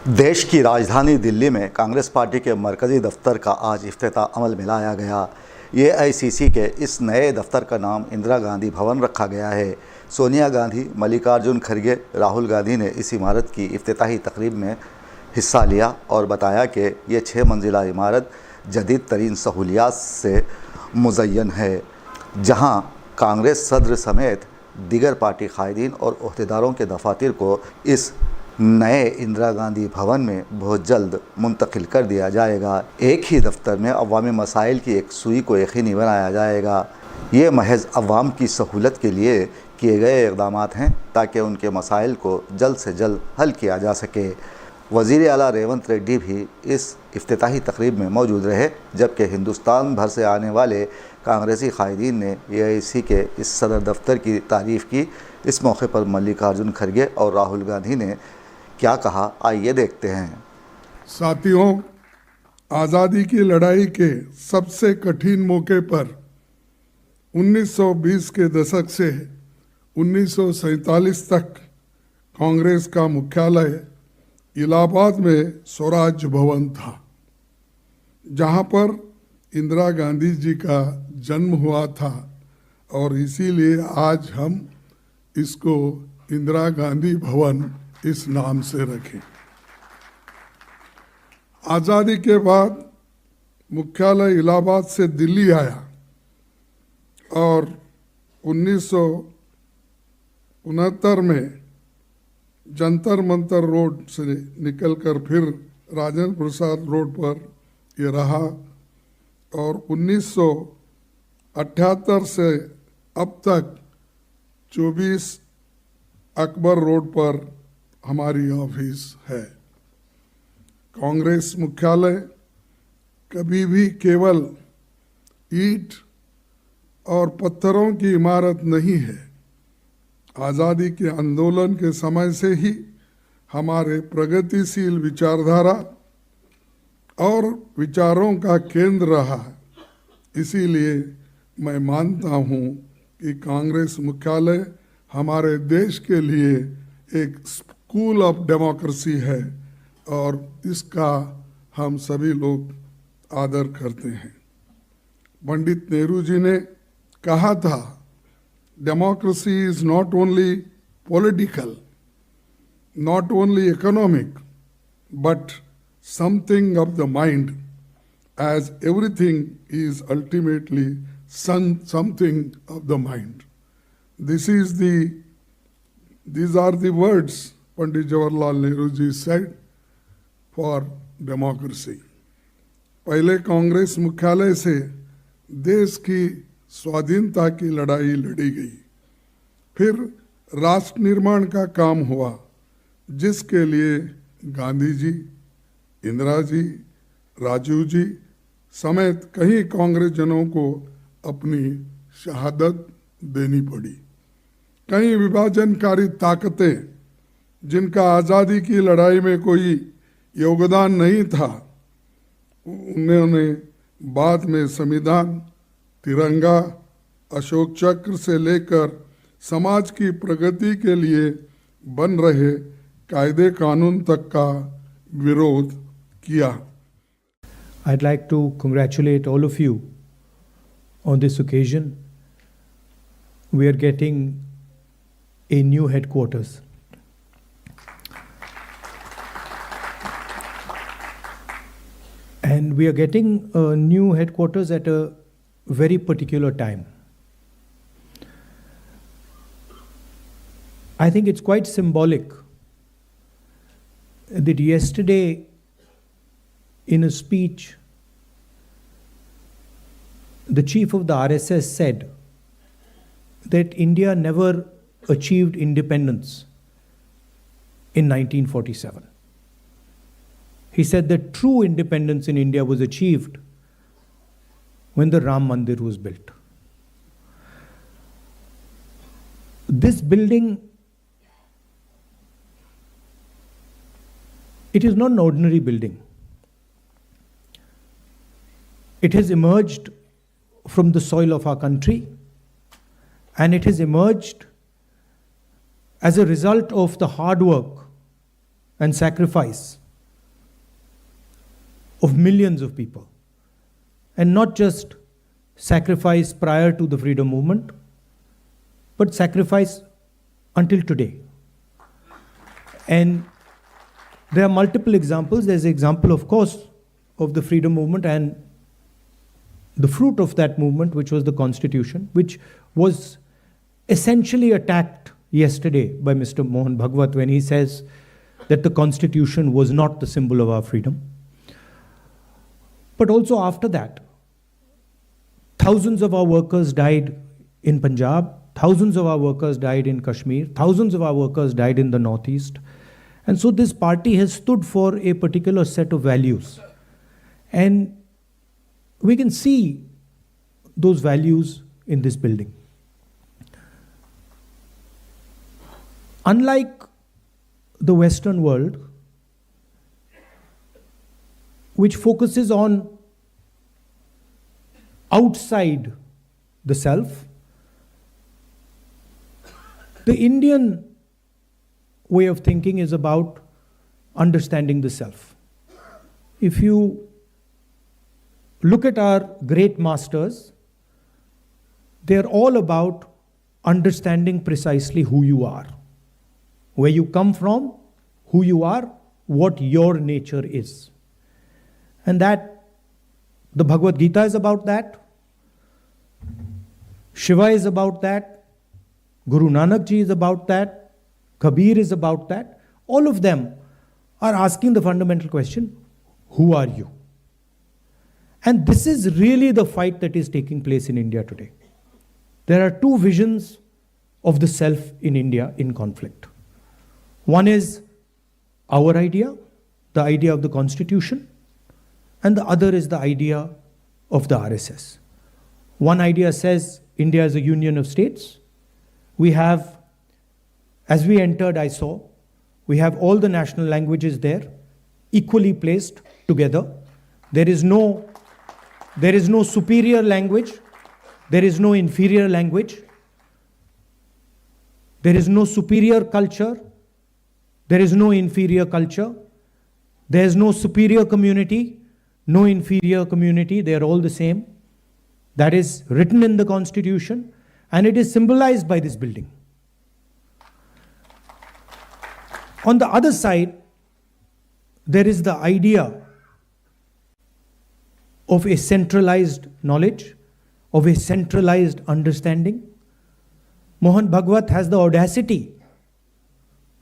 देश की राजधानी दिल्ली में कांग्रेस पार्टी के मरकज़ी दफ्तर का आज इफ्तिताह अमल में लाया गया। एआईसीसी के इस नए दफ्तर का नाम इंदिरा गांधी भवन रखा गया है। सोनिया गांधी, मल्लिकार्जुन खड़गे, राहुल गांधी ने इस इमारत की इफ्तिताही तकरीब में हिस्सा लिया और बताया कि ये 6 मंजिला इमारत जदीद तरीन सहूलियात से मुज़य्यन है, जहां कांग्रेस सदर समेत दीगर पार्टी कायदीन और ओहदेदारों के दफातर को इस नए इंदिरा गांधी भवन में बहुत जल्द मुंतकिल कर दिया जाएगा। एक ही दफ्तर में अवामी मसाइल की एक सुई को यकीनी बनाया जाएगा। ये महज अवाम की सहूलत के लिए किए गए इक़दाम हैं ताकि उनके मसाइल को जल्द से जल्द हल किया जा सके। वज़ीर आला रेवंत रेड्डी भी इस इफ्तिताही तकरीब में मौजूद रहे, जबकि हिंदुस्तान भर से आने वाले कांग्रेसी कायदीन ने एआईसीसी के इस सदर दफ्तर की तारीफ़ की। इस मौके पर मल्लिकार्जुन खड़गे और राहुल गांधी ने क्या कहा, आइए देखते हैं। साथियों, आज़ादी की लड़ाई के सबसे कठिन मौके पर 1920 के दशक से 1947 तक कांग्रेस का मुख्यालय इलाहाबाद में स्वराज भवन था, जहां पर इंदिरा गांधी जी का जन्म हुआ था और इसीलिए आज हम इसको इंदिरा गांधी भवन इस नाम से रखें। आज़ादी के बाद मुख्यालय इलाहाबाद से दिल्ली आया और 1969 में जंतर मंतर रोड से निकलकर फिर राजेंद्र प्रसाद रोड पर ये रहा और 1978 से अब तक 24 अकबर रोड पर हमारी ऑफिस है। कांग्रेस मुख्यालय कभी भी केवल ईंट और पत्थरों की इमारत नहीं है। आज़ादी के आंदोलन के समय से ही हमारे प्रगतिशील विचारधारा और विचारों का केंद्र रहा है। इसीलिए मैं मानता हूँ कि कांग्रेस मुख्यालय हमारे देश के लिए एक स्कूल ऑफ डेमोक्रेसी है और इसका हम सभी लोग आदर करते हैं। पंडित नेहरू जी ने कहा था, democracy is not only political, not only economic, but something of the mind, as everything is ultimately something of the mind. These are the words Pandit Jawaharlal Nehru ji said for democracy. पहले कांग्रेस मुख्यालय से देश की स्वाधीनता की लड़ाई लड़ी गई, फिर राष्ट्र निर्माण का काम हुआ, जिसके लिए गांधी जी, इंदिरा जी, राजीव जी समेत कई कांग्रेस जनों को अपनी शहादत देनी पड़ी। कई विभाजनकारी ताकतें जिनका आज़ादी की लड़ाई में कोई योगदान नहीं था, उन्होंने बाद में संविधान, तिरंगा, अशोक चक्र से लेकर समाज की प्रगति के लिए बन रहे कायदे कानून तक का विरोध किया। I'd like to congratulate all of you on this occasion. We are getting a new headquarters. And we are getting a new headquarters at a very particular time. I think it's quite symbolic that yesterday, in a speech, the chief of the RSS said that India never achieved independence in 1947. He said that true independence in India was achieved when the Ram Mandir was built. This building, it is not an ordinary building. It has emerged from the soil of our country, and it has emerged as a result of the hard work and sacrifice of millions of people, and not just sacrifice prior to the freedom movement, but sacrifice until today. And there are multiple examples. There's the example, of course, of the freedom movement and the fruit of that movement, which was the Constitution, which was essentially attacked yesterday by Mr. Mohan Bhagwat when he says that the Constitution was not the symbol of our freedom. But also after that, thousands of our workers died in Punjab, thousands of our workers died in Kashmir, thousands of our workers died in the Northeast. And so this party has stood for a particular set of values. And we can see those values in this building. Unlike the Western world, which focuses on outside the self, the Indian way of thinking is about understanding the self. If you look at our great masters, they're all about understanding precisely who you are, where you come from, who you are, what your nature is. And that, the Bhagavad Gita is about that, Shiva is about that, Guru Nanak Ji is about that, Kabir is about that. All of them are asking the fundamental question, who are you? And this is really the fight that is taking place in India today. There are two visions of the self in India in conflict. One is our idea, the idea of the Constitution, and the other is the idea of the RSS. One idea says India is a union of states. We have, as we entered, I saw, we have all the national languages there, equally placed together. There is no superior language. There is no inferior language. There is no superior culture. There is no inferior culture. There is no superior community, no inferior community. They are all the same. That is written in the Constitution, and it is symbolized by this building. On the other side, there is the idea of a centralized knowledge, of a centralized understanding. Mohan Bhagwat has the audacity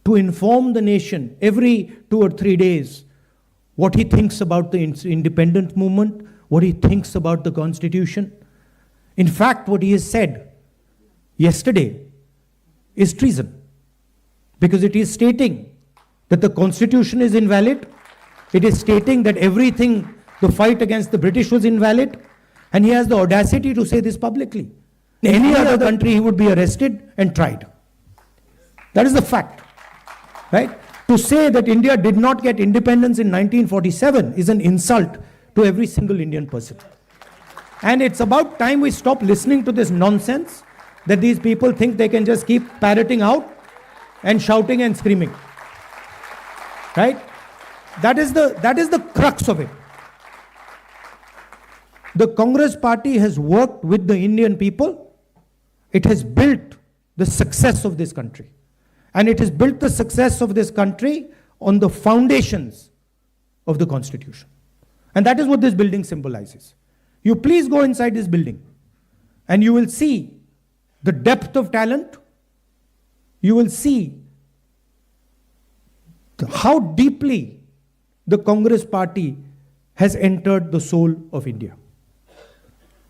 to inform the nation every 2 or 3 days what he thinks about the independent movement, what he thinks about the Constitution. In fact, what he has said yesterday is treason, because it is stating that the Constitution is invalid. It is stating that everything, the fight against the British was invalid, and he has the audacity to say this publicly. In any other country, he would be arrested and tried. That is the fact, right? To say that India did not get independence in 1947 is an insult to every single Indian person. And it's about time we stop listening to this nonsense that these people think they can just keep parroting out and shouting and screaming. Right? That is the crux of it. The Congress party has worked with the Indian people. It has built the success of this country. And it has built the success of this country on the foundations of the Constitution. And that is what this building symbolizes. You please go inside this building and you will see the depth of talent. You will see how deeply the Congress party has entered the soul of India.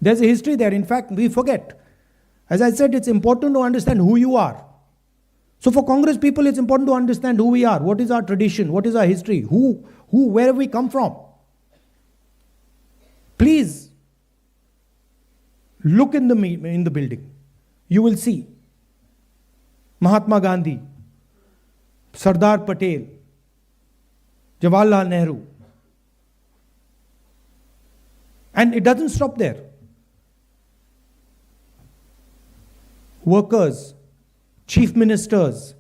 There's a history there. In fact, we forget. As I said, it's important to understand who you are. So for Congress people, it's important to understand who we are. What is our tradition? What is our history? Where have we come from? Please look in the building. You will see Mahatma Gandhi, Sardar Patel, Jawaharlal Nehru. And it doesn't stop there. Workers, chief ministers,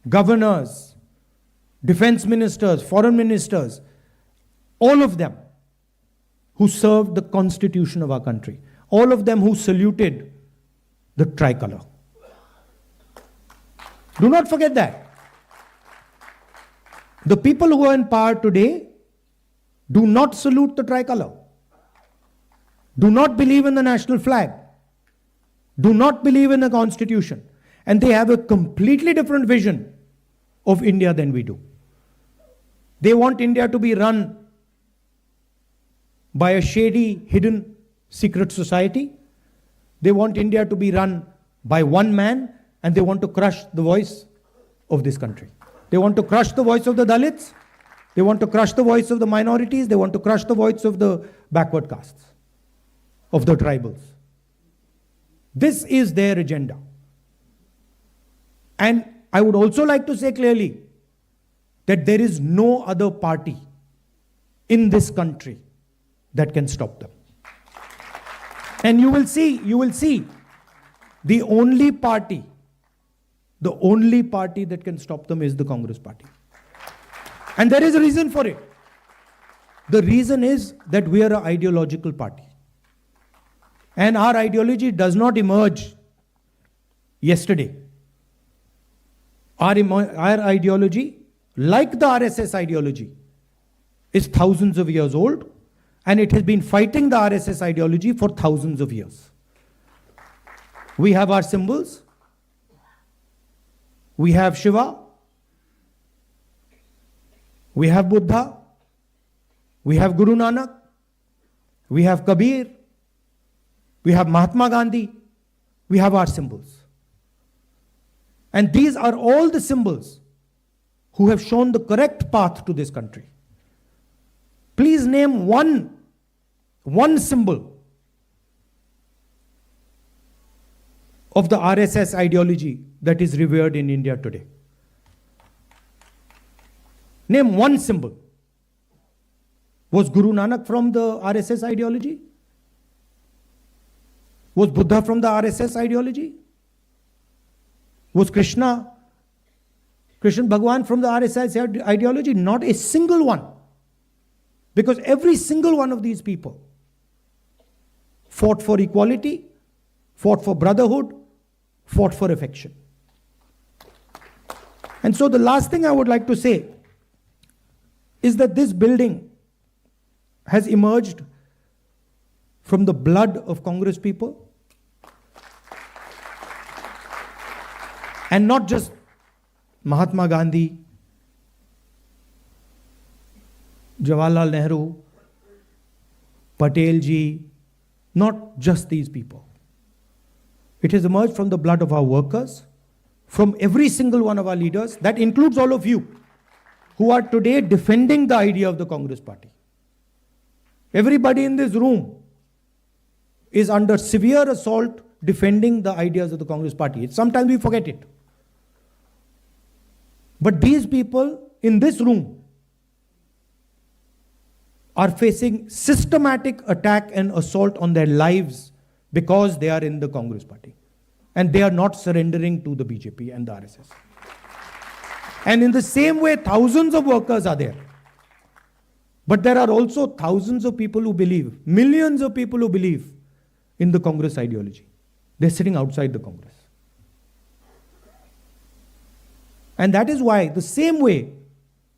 governors, defense ministers, foreign ministers, all of them who served the constitution of our country. All of them who saluted the tricolor. Do not forget that. The people who are in power today do not salute the tricolor, do not believe in the national flag, do not believe in the constitution, and they have a completely different vision of India than we do. They want India to be run by a shady, hidden, secret society. They want India to be run by one man, and they want to crush the voice of this country. They want to crush the voice of the Dalits. They want to crush the voice of the minorities. They want to crush the voice of the backward castes, of the tribals. This is their agenda. And I would also like to say clearly that there is no other party in this country that can stop them. And you will see, the only party that can stop them is the Congress party. And there is a reason for it. The reason is that we are an ideological party. And our ideology does not emerge yesterday. Our ideology, like the RSS ideology, is thousands of years old, and it has been fighting the RSS ideology for thousands of years. We have our symbols. We have Shiva. We have Buddha. We have Guru Nanak. We have Kabir. We have Mahatma Gandhi. We have our symbols. And these are all the symbols who have shown the correct path to this country. Please name one symbol of the RSS ideology that is revered in India today. Name one symbol. Was Guru Nanak from the RSS ideology? Was Buddha from the RSS ideology? Was Krishna Bhagwan from the RSS ideology? Not a single one. Because every single one of these people fought for equality, fought for brotherhood, fought for affection. And so the last thing I would like to say is that this building has emerged from the blood of Congress people. And not just Mahatma Gandhi, Jawaharlal Nehru, Patel ji, not just these people. It has emerged from the blood of our workers, from every single one of our leaders. That includes all of you who are today defending the idea of the Congress party. Everybody in this room is under severe assault defending the ideas of the Congress party. Sometimes we forget it. But these people in this room are facing systematic attack and assault on their lives because they are in the Congress party. And they are not surrendering to the BJP and the RSS. And in the same way, thousands of workers are there. But there are also thousands of people who believe, millions of people who believe in the Congress ideology. They're sitting outside the Congress. And that is why, the same way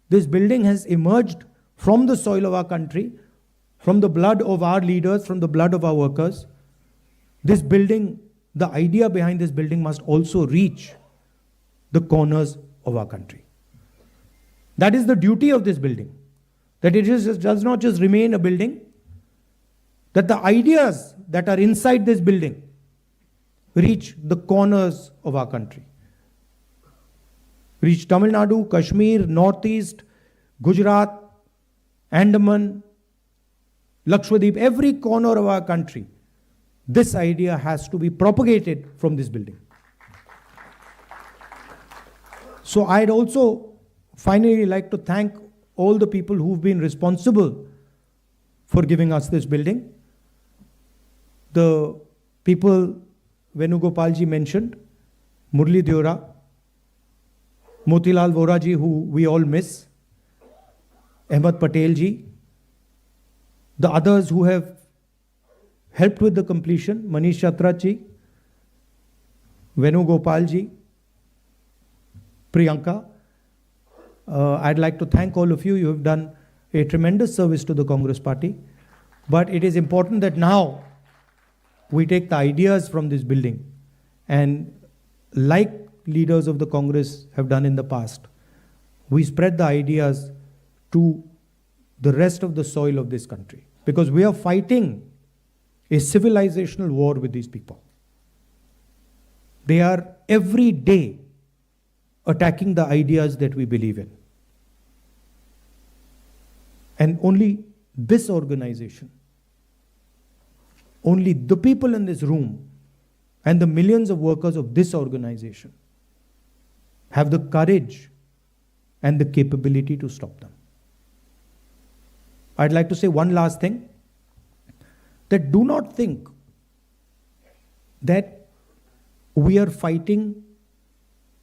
this building has emerged from the soil of our country, from the blood of our leaders, from the blood of our workers, this building, the idea behind this building must also reach the corners of our country. That is the duty of this building. That it does not just remain a building, that the ideas that are inside this building reach the corners of our country. Reach Tamil Nadu, Kashmir, Northeast, Gujarat, Andaman, Lakshadweep, every corner of our country. This idea has to be propagated from this building. So I'd also finally like to thank all the people who've been responsible for giving us this building. The people Venugopalji mentioned, Murli Deora, Motilal Vora ji, who we all miss, Ahmed Patel ji, the others who have helped with the completion, Manish Chatrat ji, Venu Gopal ji, Priyanka. I'd like to thank all of you. You have done a tremendous service to the Congress party. But it is important that now we take the ideas from this building and, like leaders of the Congress have done in the past, we spread the ideas to the rest of the soil of this country. Because we are fighting a civilizational war with these people. They are every day attacking the ideas that we believe in. And only this organization, only the people in this room and the millions of workers of this organization have the courage and the capability to stop them. I'd like to say one last thing, that do not think that we are fighting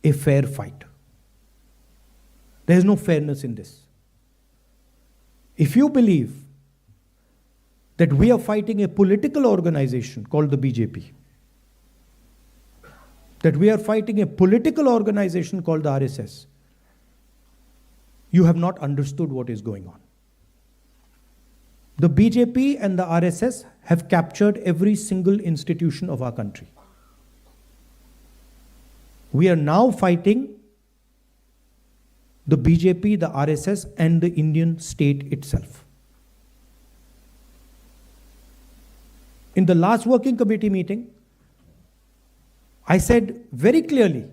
a fair fight. There is no fairness in this. If you believe that we are fighting a political organization called the BJP, that we are fighting a political organization called the RSS, you have not understood what is going on. The BJP and the RSS have captured every single institution of our country. We are now fighting the BJP, the RSS, and the Indian state itself. In the last working committee meeting, I said very clearly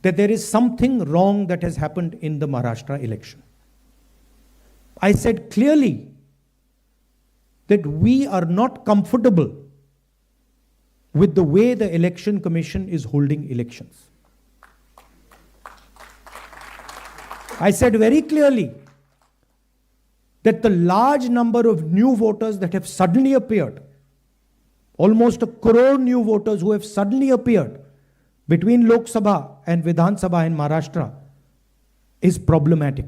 that there is something wrong that has happened in the Maharashtra election. I said clearly that we are not comfortable with the way the Election Commission is holding elections. I said very clearly that the large number of new voters that have suddenly appeared, almost 1 crore new voters who have suddenly appeared between Lok Sabha and Vidhan Sabha in Maharashtra, is problematic.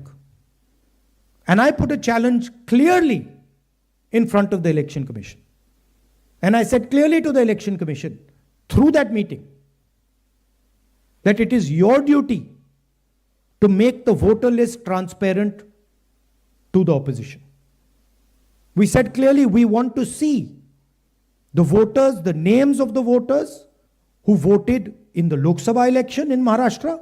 And I put a challenge clearly in front of the Election Commission. And I said clearly to the Election Commission, through that meeting, that it is your duty to make the voter list transparent to the opposition. We said clearly we want to see the voters, the names of the voters who voted in the Lok Sabha election in Maharashtra,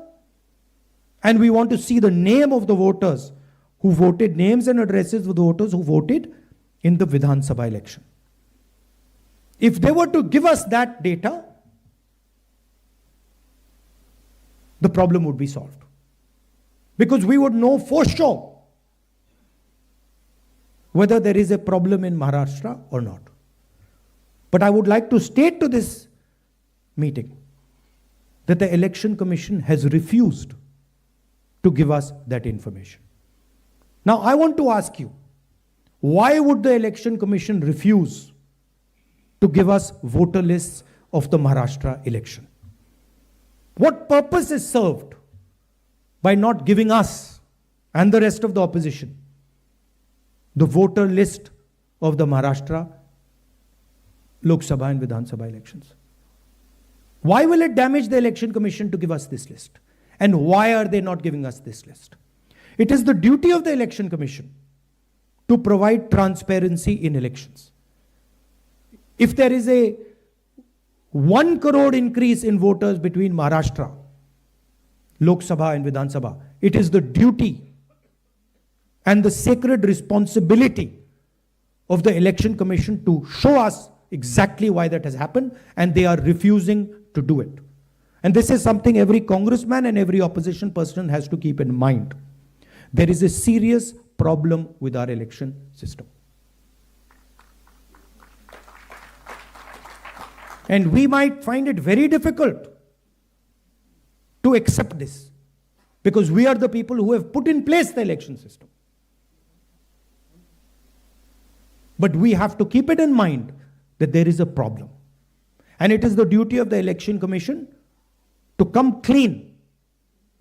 and we want to see the name of the voters who voted, names and addresses of the voters who voted in the Vidhan Sabha election. If they were to give us that data, the problem would be solved. Because we would know for sure whether there is a problem in Maharashtra or not. But I would like to state to this meeting that the Election Commission has refused to give us that information. Now I want to ask you, why would the Election Commission refuse to give us voter lists of the Maharashtra election? What purpose is served by not giving us and the rest of the opposition the voter list of the Maharashtra Lok Sabha and Vidhan Sabha elections? Why will it damage the Election Commission to give us this list? And why are they not giving us this list? It is the duty of the Election Commission to provide transparency in elections. If there is a 1 crore increase in voters between Maharashtra, Lok Sabha and Vidhan Sabha, it is the duty and the sacred responsibility of the Election Commission to show us exactly why that has happened, and they are refusing to do it. And this is something every congressman and every opposition person has to keep in mind. There is a serious problem with our election system. And we might find it very difficult to accept this, because we are the people who have put in place the election system. But we have to keep it in mind that there is a problem. And it is the duty of the Election Commission to come clean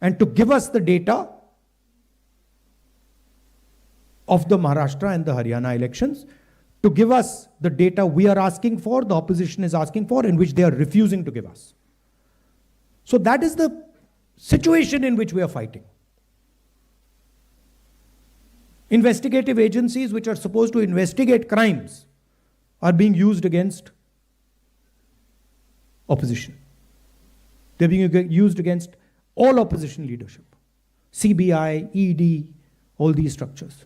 and to give us the data of the Maharashtra and the Haryana elections to give us the data we are asking for, the opposition is asking for, and which they are refusing to give us. So that is the situation in which we are fighting. Investigative agencies which are supposed to investigate crimes are being used against opposition. They're being used against all opposition leadership. CBI, ED, all these structures.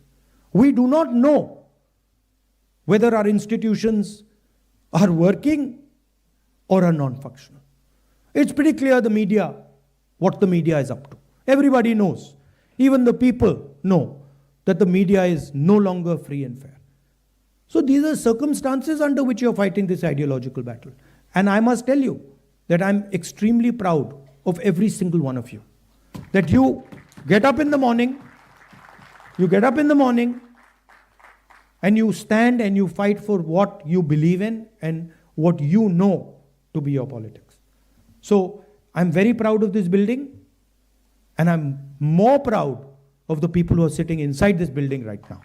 We do not know whether our institutions are working or are non-functional. It's pretty clear the media, what the media is up to. Everybody knows. Even the people know that the media is no longer free and fair. So these are circumstances under which you're fighting this ideological battle. And I must tell you that I'm extremely proud of every single one of you. That you get up in the morning, and you stand and you fight for what you believe in and what you know to be your politics. So I'm very proud of this building, and I'm more proud of the people who are sitting inside this building right now.